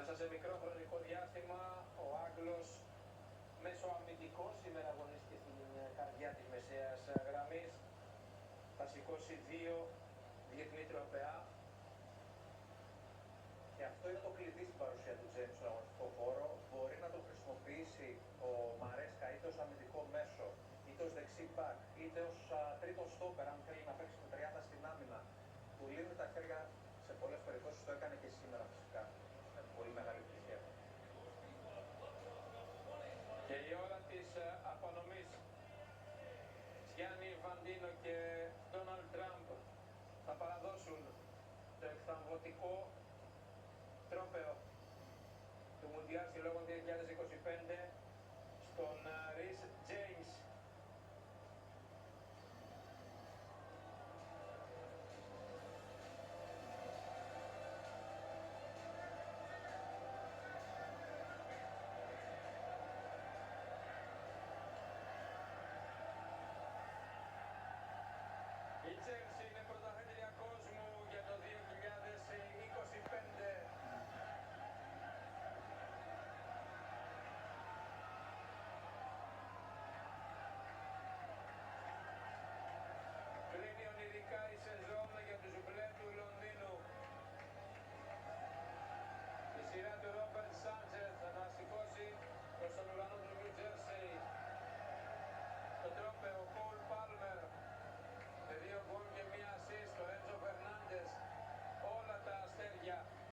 Μέσα σε μικρό χρονικό διάστημα ο Άγγλος μέσω αμυντικό σήμερα αγωνίστηκε στην καρδιά της μεσαίας γραμμής. Θα σηκώσει 2 διεθνή τροπέα. Και αυτό είναι το κλειδί στην παρουσία του Τζέιμς στον αγωνιστικό χώρο. Μπορεί να το χρησιμοποιήσει ο Μαρέσκα είτε ως αμυντικό μέσο, είτε ως δεξί μπακ, είτε ως τρίτο στόπερ, αν θέλει να παίξει με 30 στην άμυνα. Του λύνουν τα χέρια σε πολλές περιπτώσεις, το έκανε και σήμερα φυσικά. Με πολύ μεγάλη επιτυχία. Και η ώρα της απονομής. Γιάννη Βαντίνο και Ντόναλντ Τραμπ θα παραδώσουν το εκθαμβωτικό τρόπαιο του Μουντιάλ Συλλόγων 2025 στον Ρις